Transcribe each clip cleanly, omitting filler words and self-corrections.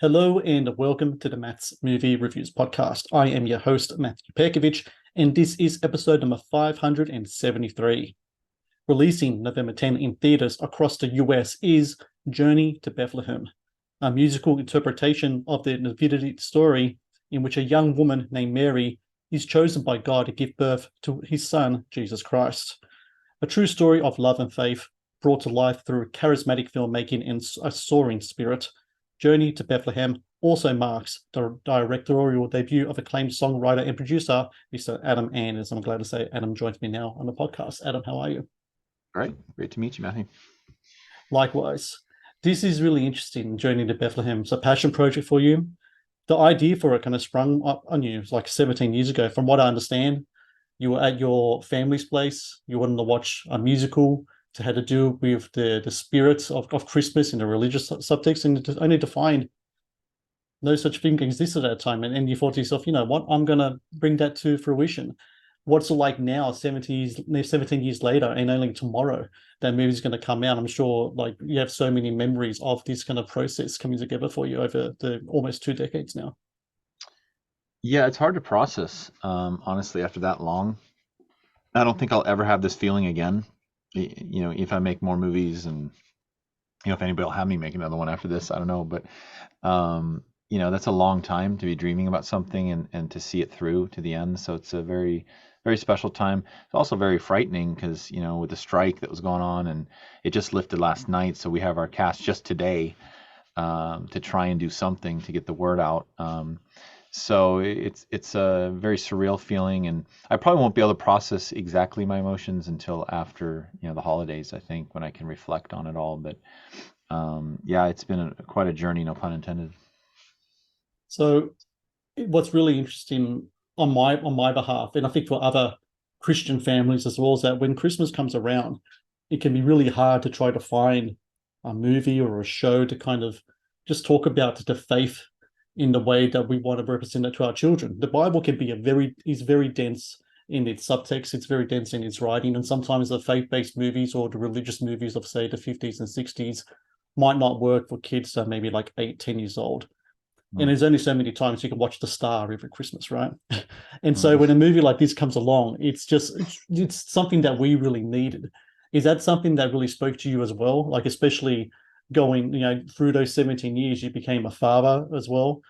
Hello and welcome to the Matt's Movie Reviews podcast. I am your host, Matthew Pejkovic, and this is episode number 573. Releasing November 10 in theaters across the US is Journey to Bethlehem, a musical interpretation of the Nativity Story in which a young woman named Mary is chosen by God to give birth to his son, Jesus Christ. A true story of love and faith brought to life through charismatic filmmaking and a soaring spirit. Journey to Bethlehem also marks the directorial debut of acclaimed songwriter and producer, Mr. Adam Anders. I'm glad to say Adam joins me now on the podcast. Adam, how are you? Great to meet you, Matthew. Likewise. This is really interesting, Journey to Bethlehem. It's a passion project for you. The idea for it kind of sprung up on you like 17 years ago. From what I understand, you were at your family's place. You wanted to watch a musical to had to do with the spirit of Christmas and the religious subtext, and only to find no such thing existed at that time. And you thought to yourself, you know what, I'm going to bring that to fruition. What's it like now, 17 years later, and only tomorrow that movie's going to come out? I'm sure like you have so many memories of this kind of process coming together for you over the almost 2 decades now. Yeah, it's hard to process, honestly, after that long. I don't think I'll ever have this feeling again. If I make more movies and, if anybody will have me make another one after this, I don't know. But, that's a long time to be dreaming about something and to see it through to the end. So it's a very, very special time. It's also very frightening because, with the strike that was going on and it just lifted last night. So we have our cast just today to try and do something to get the word out. So it's a very surreal feeling, and I probably won't be able to process exactly my emotions until after the holidays, I think, when I can reflect on it all. But yeah, it's been quite a journey, no pun intended. So what's really interesting on my behalf, and I think for other Christian families as well, is that when Christmas comes around, it can be really hard to try to find a movie or a show to kind of just talk about the faith in the way that we want to represent it to our children. The Bible can be is very dense in its subtext. It's very dense in its writing, and sometimes the faith-based movies or the religious movies of say the 50s and 60s might not work for kids that are maybe like 8, 10 years old. And there's only so many times you can watch The Star every Christmas, right? And so Mm. when a movie like this comes along, it's something that we really needed. Is that something that really spoke to you as well? Like especially going, through those 17 years, you became a father as well.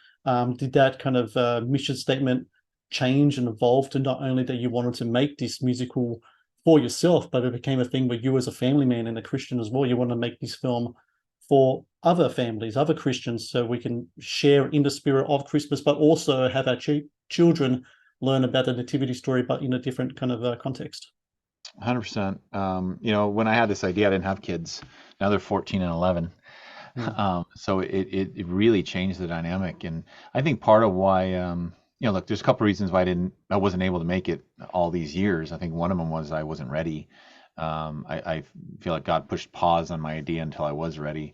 Did that kind of mission statement change and evolve to not only that you wanted to make this musical for yourself, but it became a thing where you as a family man and a Christian as well, you want to make this film for other families, other Christians, so we can share in the spirit of Christmas, but also have our children learn about the Nativity story, but in a different kind of context. 100%. When I had this idea, I didn't have kids. Now they're 14 and 11. So it really changed the dynamic. And I think part of why, look, there's a couple of reasons why I wasn't able to make it all these years. I think one of them was I wasn't ready. I feel like God pushed pause on my idea until I was ready.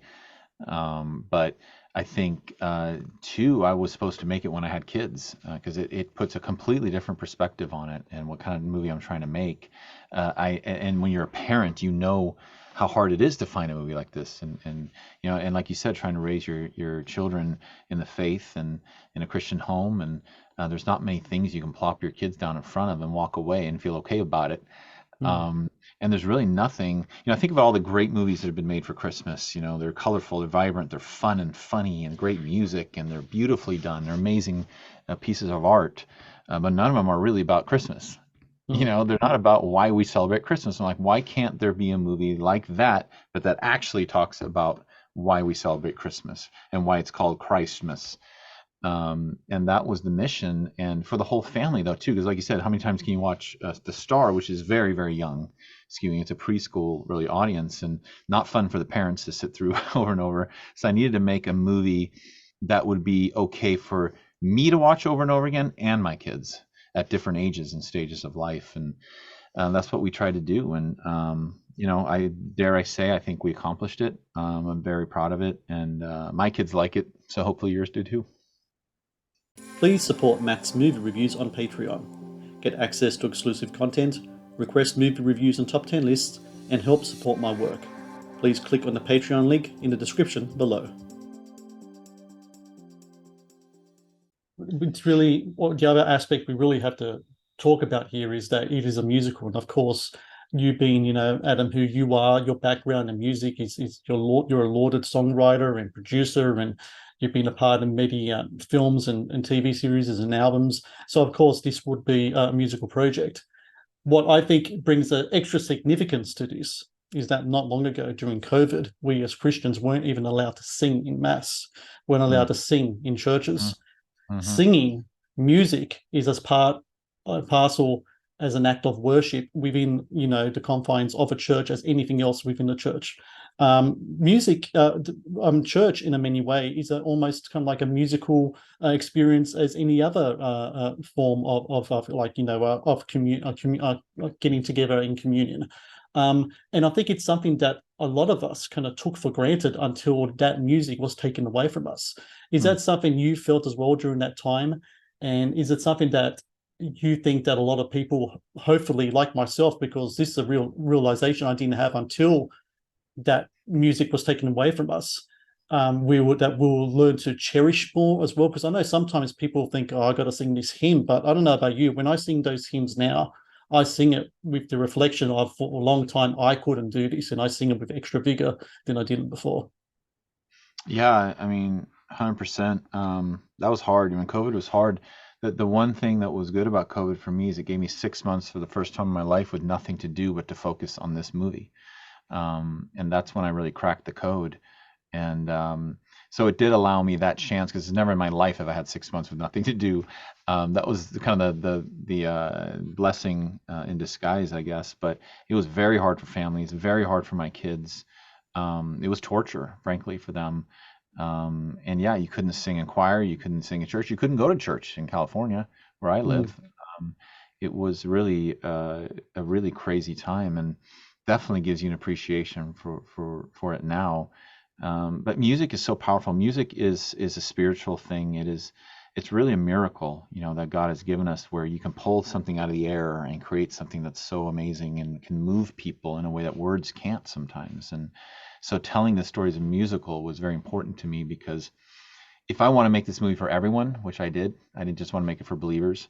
But I think, too, I was supposed to make it when I had kids because it puts a completely different perspective on it and what kind of movie I'm trying to make. And when you're a parent, how hard it is to find a movie like this, and like you said, trying to raise your children in the faith and in a Christian home, and there's not many things you can plop your kids down in front of and walk away and feel okay about it. And there's really nothing, think of all the great movies that have been made for Christmas. They're colorful, they're vibrant, they're fun and funny and great music, and they're beautifully done. They're amazing pieces of art, but none of them are really about Christmas. They're not about why we celebrate Christmas. I'm like, why can't there be a movie like that, but that actually talks about why we celebrate Christmas and why it's called Christmas? And that was the mission, and for the whole family though too, because like you said, how many times can you watch The Star, which is very, very young, skewing it's a preschool really audience and not fun for the parents to sit through over and over. So I needed to make a movie that would be okay for me to watch over and over again and my kids at different ages and stages of life, and that's what we tried to do. And I say I think we accomplished it. I'm very proud of it, and my kids like it, so hopefully yours do too. Please support Matt's movie reviews on Patreon. Get access to exclusive content, request movie reviews and top 10 lists, and help support my work. Please click on the Patreon link in the description below. it's really, well, the other aspect we really have to talk about here is that it is a musical, and of course, you being, Adam, who you are, your background in music is you're a lauded songwriter and producer, and you've been a part of many films and TV series and albums. So of course, this would be a musical project. What I think brings an extra significance to this is that not long ago during COVID, we as Christians weren't even allowed to sing in mass, weren't allowed to sing in churches. Mm-hmm. Singing music is as part parcel as an act of worship within the confines of a church as anything else within the church. Music, church in a many way is almost kind of like a musical experience as any other form of like getting together in communion. And I think it's something that a lot of us kind of took for granted until that music was taken away from us. Is that something you felt as well during that time? And is it something that you think that a lot of people, hopefully like myself, because this is a real realization I didn't have until that music was taken away from us, we'll learn to cherish more as well? Because I know sometimes people think, oh, I got to sing this hymn, but I don't know about you. When I sing those hymns now, I sing it with the reflection of, for a long time I couldn't do this, and I sing it with extra vigor than I did before. Yeah, I mean, 100%. That was hard. When COVID was hard, the one thing that was good about COVID for me is it gave me 6 months for the first time in my life with nothing to do but to focus on this movie. And that's when I really cracked the code. And so it did allow me that chance, because never in my life have I had 6 months with nothing to do. That was kind of the blessing in disguise, I guess. But it was very hard for families, very hard for my kids. It was torture, frankly, for them. And yeah, you couldn't sing in choir, you couldn't sing in church, you couldn't go to church in California, where I live. It was really a really crazy time, and definitely gives you an appreciation for it now. But music is so powerful. Music is a spiritual thing. It's really a miracle, that God has given us, where you can pull something out of the air and create something that's so amazing and can move people in a way that words can't sometimes. And so telling the stories of musical was very important to me, because if I want to make this movie for everyone, which I didn't just want to make it for believers.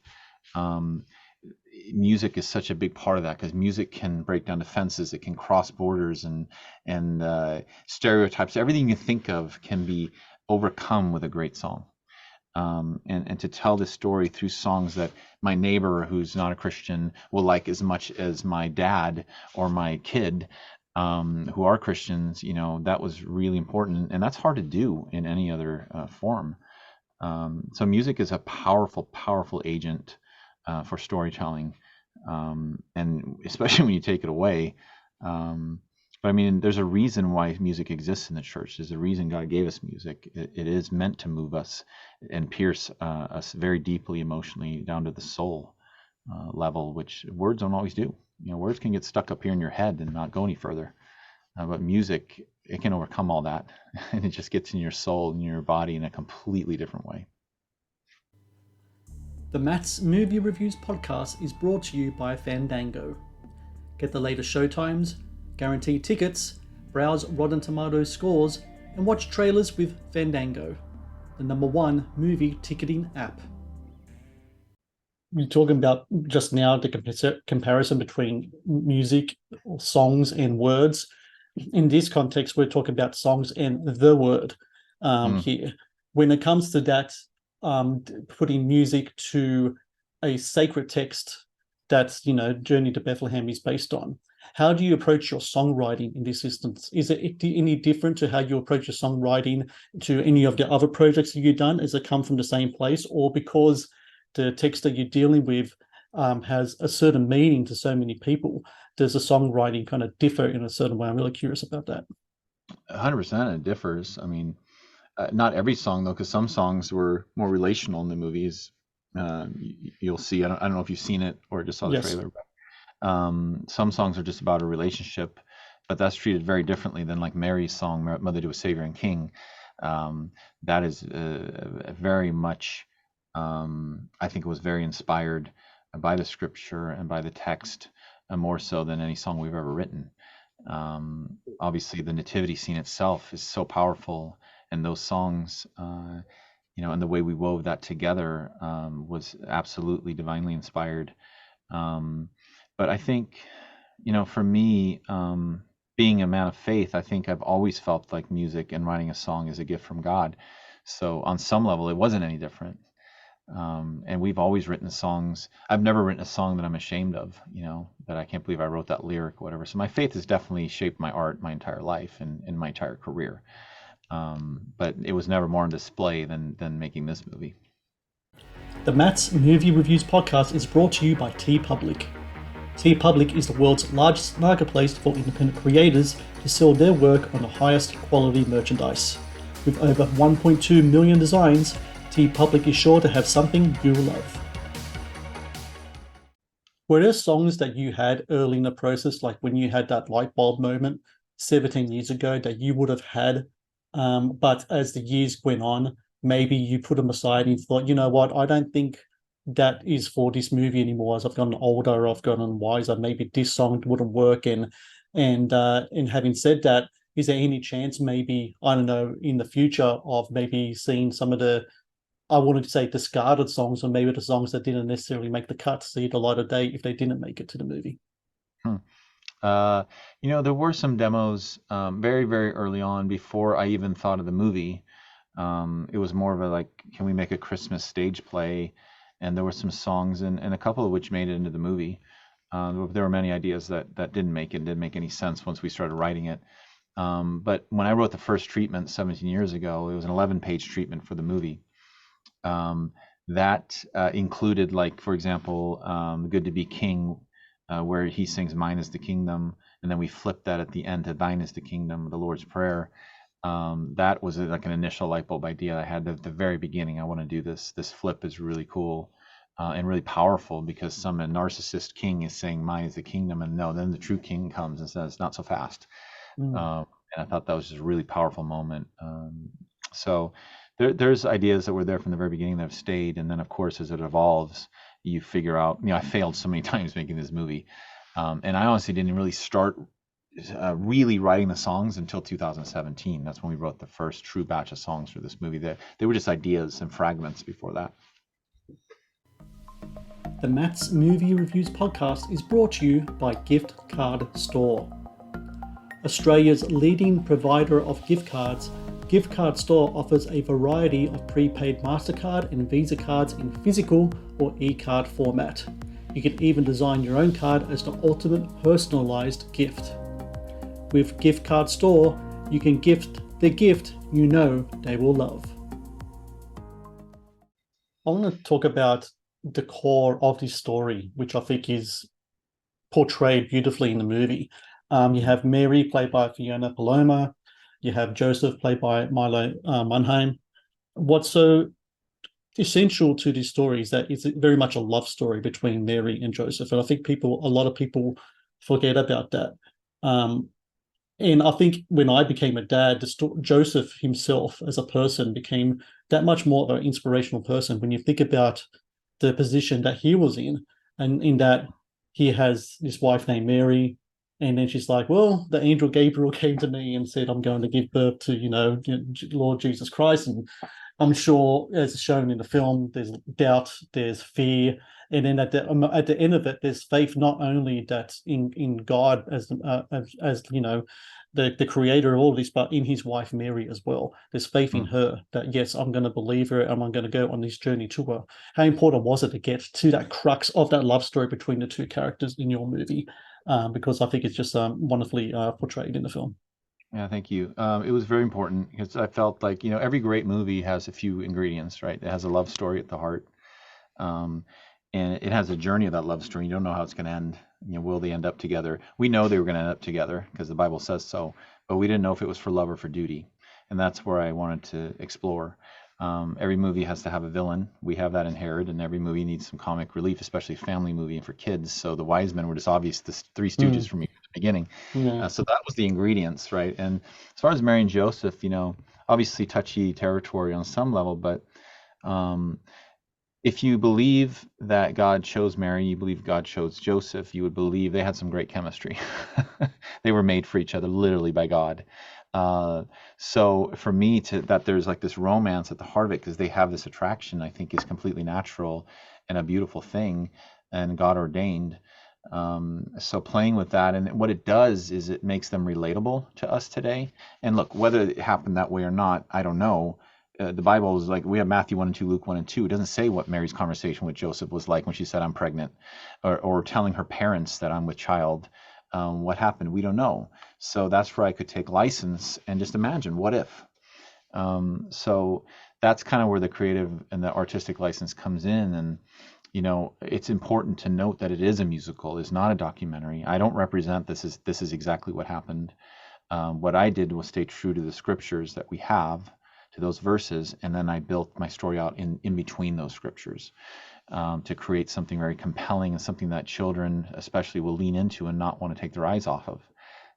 Music is such a big part of that, because music can break down defenses, it can cross borders, and stereotypes. Everything you think of can be overcome with a great song. And to tell this story through songs that my neighbor who's not a Christian will like as much as my dad or my kid, who are Christians, that was really important, and that's hard to do in any other form. So music is a powerful, powerful agent for storytelling, and especially when you take it away. But I mean, there's a reason why music exists in the church. There's a reason God gave us music. It is meant to move us and pierce us very deeply emotionally down to the soul level, which words don't always do. Words can get stuck up here in your head and not go any further. But music, it can overcome all that, and it just gets in your soul and your body in a completely different way. The Matt's Movie Reviews podcast is brought to you by Fandango. Get the latest showtimes, guaranteed tickets, browse Rotten Tomatoes scores, and watch trailers with Fandango, the #1 movie ticketing app. We're talking about just now the comparison between music, songs, and words. In this context, we're talking about songs and the word here. When it comes to that, putting music to a sacred text that's, Journey to Bethlehem is based on, how do you approach your songwriting in this instance? Is it any different to how you approach your songwriting to any of the other projects that you've done? Does it come from the same place, or because the text that you're dealing with has a certain meaning to so many people, does the songwriting kind of differ in a certain way? I'm really curious about that. 100% it differs. I mean, not every song though, because some songs were more relational in the movies. You'll see. I don't know if you've seen it or just saw the trailer. But, some songs are just about a relationship, but that's treated very differently than like Mary's song, "Mother to a Savior and King." That is very much, I think, it was very inspired by the scripture and by the text, more so than any song we've ever written. Obviously, the nativity scene itself is so powerful, and those songs and the way we wove that together was absolutely divinely inspired. Um, but I think, for me, being a man of faith, I think I've always felt like music and writing a song is a gift from God. So on some level, it wasn't any different. And we've always written songs. I've never written a song that I'm ashamed of, that I can't believe I wrote that lyric or whatever. So my faith has definitely shaped my art my entire life and my entire career. But it was never more on display than making this movie. The Matt's Movie Reviews podcast is brought to you by TeePublic. TeePublic is the world's largest marketplace for independent creators to sell their work on the highest quality merchandise. With over 1.2 million designs, TeePublic is sure to have something you love. Were there songs that you had early in the process, like when you had that light bulb moment 17 years ago, that you would have had, but as the years went on, maybe you put them aside and thought, you know what, I don't think that is for this movie anymore. As I've gotten older, I've gotten wiser. Maybe this song wouldn't work. And having said that, is there any chance, maybe, I don't know, in the future of maybe seeing some of the, I wanted to say discarded songs, or maybe the songs that didn't necessarily make the cut see the light of day if they didn't make it to the movie? Hmm. There were some demos very, very early on before I even thought of the movie. It was more of a like, can we make a Christmas stage play? And there were some songs, and a couple of which made it into the movie. There were many ideas that didn't make it, didn't make any sense once we started writing it. But when I wrote the first treatment 17 years ago, it was an 11-page treatment for the movie. That included, like, for example, Good to Be King, where he sings Mine is the Kingdom, and then we flipped that at the end to Thine is the Kingdom, the Lord's Prayer. That was like an initial light bulb idea I had at the very beginning. I want to do this. This flip is really cool and really powerful, because some narcissist king is saying Mine is the Kingdom, and no, then the true king comes and says not so fast. And I thought that was just a really powerful moment. So there's ideas that were there from the very beginning that have stayed, and then of course as it evolves, you figure out. I failed so many times making this movie, and I honestly didn't really start really writing the songs until 2017. That's when we wrote the first true batch of songs for this movie. They were just ideas and fragments before that. The Matt's Movie Reviews podcast is brought to you by Gift Card Store. Australia's leading provider of gift cards, Gift Card Store offers a variety of prepaid MasterCard and Visa cards in physical or e-card format. You can even design your own card as the ultimate personalized gift. With Gift Card Store, you can gift the gift you know they will love. I want to talk about the core of this story, which I think is portrayed beautifully in the movie. You have Mary, played by Fiona Paloma. You have Joseph, played by Milo Mannheim. What's so essential to this story is that it's very much a love story between Mary and Joseph, and I think a lot of people forget about that. And I think when I became a dad, Joseph himself as a person became that much more of an inspirational person when you think about the position that he was in, and in that he has this wife named Mary, and then she's like, well, the angel Gabriel came to me and said, I'm going to give birth to, Lord Jesus Christ. And I'm sure, as shown in the film, there's doubt, there's fear, and then at the end of it, there's faith, not only that in God as the creator of all this, but in his wife Mary as well. There's faith in her that, yes, I'm going to believe her and I'm going to go on this journey to her. How important was it to get to that crux of that love story between the two characters in your movie? Because I think it's just wonderfully portrayed in the film. Yeah, thank you. It was very important because I felt like, every great movie has a few ingredients, right? It has a love story at the heart. And it has a journey of that love story. You don't know how it's going to end. Will they end up together? We know they were going to end up together because the Bible says so, but we didn't know if it was for love or for duty. And that's where I wanted to explore. Every movie has to have a villain. We have that inherited, and every movie needs some comic relief, especially a family movie and for kids. So the wise men were just obvious, the Three Stooges for me at the beginning. Yeah. So that was the ingredients, right? And as far as Mary and Joseph, obviously touchy territory on some level, but if you believe that God chose Mary, you believe God chose Joseph, you would believe they had some great chemistry. They were made for each other, literally by God. Uh, so for me to that there's like this romance at the heart of it because they have this attraction, I think is completely natural and a beautiful thing and God ordained. So playing with that and what it does is it makes them relatable to us today. And look, whether it happened that way or not, I don't know. The Bible is like we have Matthew 1 and 2, Luke 1 and 2. It doesn't say what Mary's conversation with Joseph was like when she said, I'm pregnant, or telling her parents that I'm with child. What happened? We don't know. So that's where I could take license and just imagine what if. So that's kind of where the creative and the artistic license comes in. And, it's important to note that it is a musical, it's not a documentary. I don't represent this is exactly what happened. What I did was stay true to the scriptures that we have, to those verses, and then I built my story out in between those scriptures to create something very compelling and something that children especially will lean into and not want to take their eyes off of.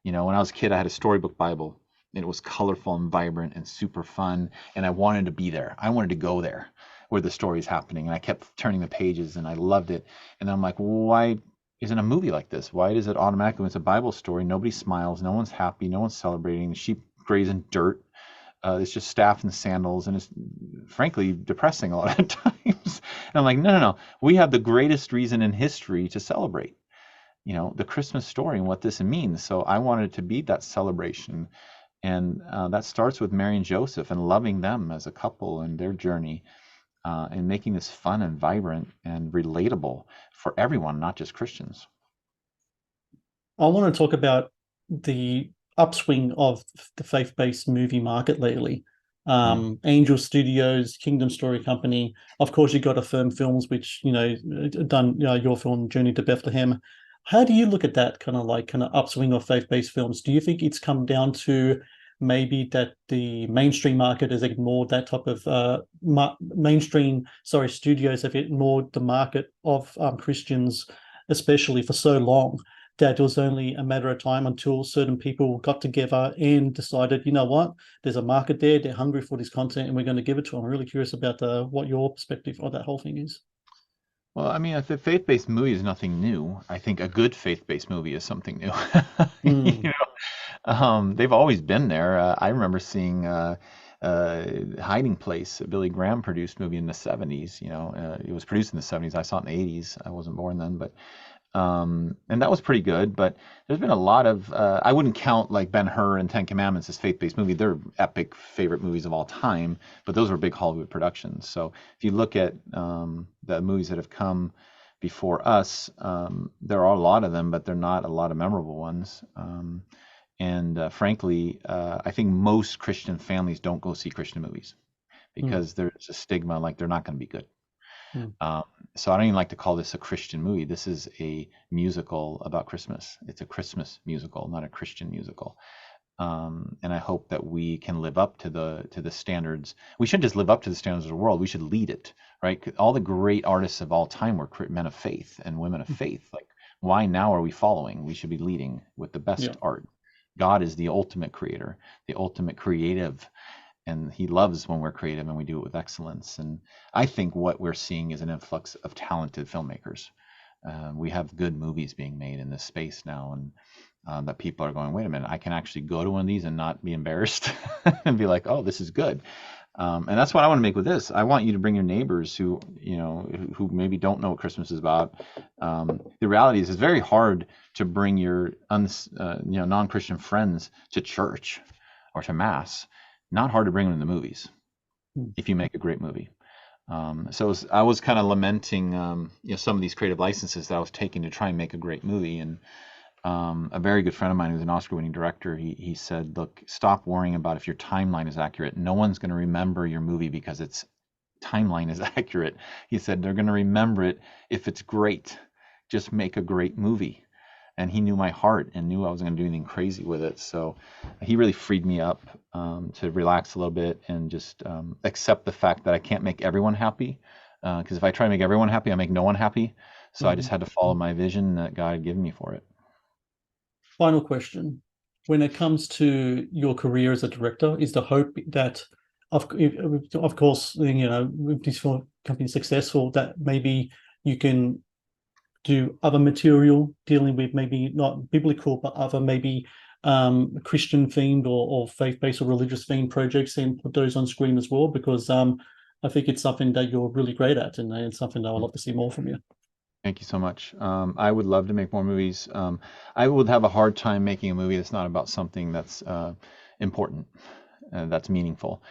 When I was a kid, I had a storybook Bible, and it was colorful and vibrant and super fun, and I wanted to be there. I wanted to go there where the story is happening, and I kept turning the pages, and I loved it. And I'm like, why isn't a movie like this? Why does it automatically, when it's a Bible story, nobody smiles, no one's happy, no one's celebrating, the sheep graze in dirt, it's just staff and sandals, and it's frankly depressing a lot of times. And I'm like, no, no, no. We have the greatest reason in history to celebrate, the Christmas story and what this means. So I wanted it to be that celebration. And that starts with Mary and Joseph and loving them as a couple and their journey and making this fun and vibrant and relatable for everyone, not just Christians. I want to talk about the upswing of the faith-based movie market lately. Mm. Angel Studios, Kingdom Story Company. Of course, you got Affirm Films, which done your film Journey to Bethlehem. How do you look at that kind of upswing of faith-based films? Do you think it's come down to maybe that the mainstream market has ignored that type of studios have ignored the market of Christians, especially for so long, that it was only a matter of time until certain people got together and decided, you know what, there's a market there, they're hungry for this content, and we're going to give it to them. I'm really curious about what your perspective of that whole thing is. Well, I mean, if a faith-based movie is nothing new, I think a good faith-based movie is something new. You Mm. they've always been there. I remember seeing Hiding Place, a Billy Graham produced movie in the 70s. It was produced in the 70s. I saw it in the 80s. I wasn't born then, but and that was pretty good. But there's been a lot of I wouldn't count like Ben-Hur and Ten Commandments as faith-based movie. They're epic favorite movies of all time, but those were big Hollywood productions. So if you look at the movies that have come before us, there are a lot of them, but they're not a lot of memorable ones. And frankly, I think most Christian families don't go see Christian movies Mm. because there's a stigma like they're not going to be good. Mm. So I don't even like to call this a Christian movie. This is a musical about Christmas. It's a Christmas musical, not a Christian musical. And I hope that we can live up to the standards. We shouldn't just live up to the standards of the world. We should lead it, right? All the great artists of all time were men of faith and women of faith. Like, why now are we following? We should be leading with the Yeah. best art. God is the ultimate creator, the ultimate creative, and he loves when we're creative and we do it with excellence. And I think what we're seeing is an influx of talented filmmakers. We have good movies being made in this space now, and that people are going, wait a minute, I can actually go to one of these and not be embarrassed and be like, oh, this is good. And that's what I want to make with this. I want you to bring your neighbors who maybe don't know what Christmas is about. The reality is, it's very hard to bring your non-Christian friends to church or to mass. Not hard to bring them to the movies Mm. if you make a great movie. I was kind of lamenting, some of these creative licenses that I was taking to try and make a great movie. And a very good friend of mine who's an Oscar-winning director, he said, look, stop worrying about if your timeline is accurate. No one's going to remember your movie because its timeline is accurate. He said, they're going to remember it if it's great. Just make a great movie. And he knew my heart and knew I wasn't going to do anything crazy with it. So he really freed me up to relax a little bit and just accept the fact that I can't make everyone happy. Because if I try to make everyone happy, I make no one happy. So I just had to follow my vision that God had given me for it. Final question. When it comes to your career as a director, is the hope that, of course, with this company successful, that maybe you can do other material dealing with maybe not biblical, but other maybe Christian themed or faith-based or religious themed projects, and put those on screen as well, because I think it's something that you're really great at, and it's something that I would love to see more from you. Thank you so much. I would love to make more movies. I would have a hard time making a movie that's not about something that's important, that's meaningful.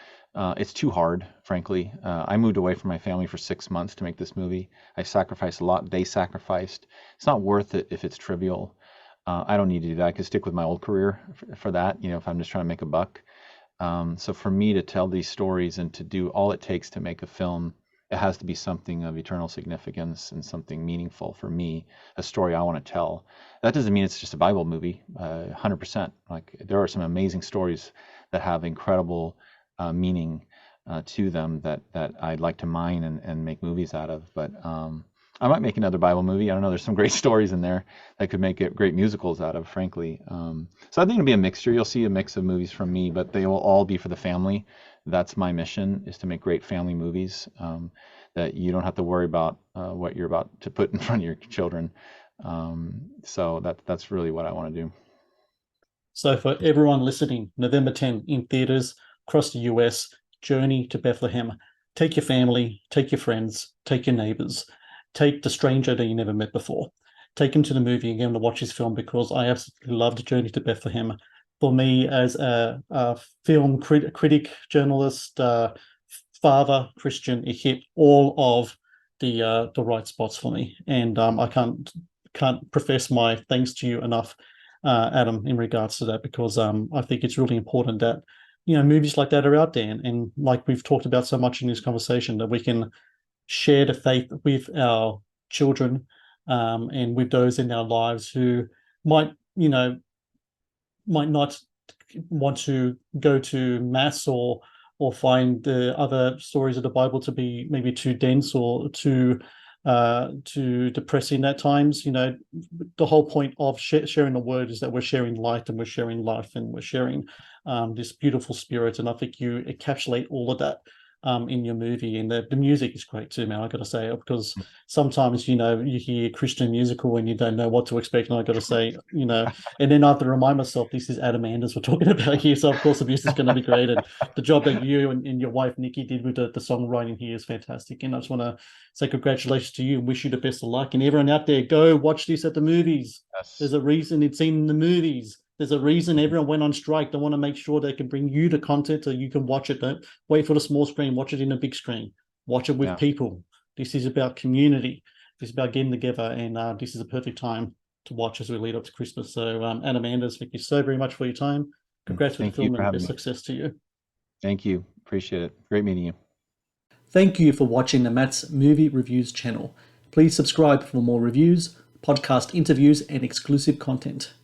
It's too hard, frankly. I moved away from my family for 6 months to make this movie. I sacrificed a lot. They sacrificed. It's not worth it if it's trivial. I don't need to do that. I could stick with my old career for that, if I'm just trying to make a buck. So for me to tell these stories and to do all it takes to make a film, it has to be something of eternal significance and something meaningful for me, a story I want to tell. That doesn't mean it's just a Bible movie, 100%. Like, there are some amazing stories that have incredible meaning to them that I'd like to mine and make movies out of. But I might make another Bible movie. I don't know. There's some great stories in there that could make it great musicals out of, frankly. So I think it'll be a mixture. You'll see a mix of movies from me, but they will all be for the family. That's my mission, is to make great family movies that you don't have to worry about what you're about to put in front of your children. So that's really what I want to do. So for everyone listening, November 10 in theaters across the US, Journey to Bethlehem. Take your family, take your friends, take your neighbors, take the stranger that you never met before. Take him to the movie and get him to watch his film, because I absolutely loved Journey to Bethlehem. For me, as a film critic, journalist, father, Christian, it hit all of the right spots for me, and I can't profess my thanks to you enough, Adam, in regards to that, because I think it's really important that movies like that are out there, and like we've talked about so much in this conversation, that we can share the faith with our children, and with those in our lives who might not want to go to mass, or find the other stories of the Bible to be maybe too dense or too depressing at times. The whole point of sharing the word is that we're sharing light, and we're sharing life, and we're sharing this beautiful spirit. And I think you encapsulate all of that in your movie. And the music is great too, man. I gotta say, because sometimes you hear Christian musical and you don't know what to expect. And I gotta say, and then I have to remind myself, this is Adam Anders we're talking about here, so of course the music is going to be great. And the job that you and your wife Nikki did with the songwriting here is fantastic. And I just want to say congratulations to you and wish you the best of luck. And everyone out there, go watch this at the movies. Yes. There's a reason it's in the movies. There's a reason everyone went on strike. They want to make sure they can bring you the content so you can watch it. Don't wait for the small screen. Watch it in a big screen. Watch it with people. This is about community. This is about getting together. And this is a perfect time to watch as we lead up to Christmas. So Adam Anders, thank you so very much for your time. Congrats with the film and best success to you. Thank you. Appreciate it. Great meeting you. Thank you for watching the Matt's Movie Reviews channel. Please subscribe for more reviews, podcast interviews, and exclusive content.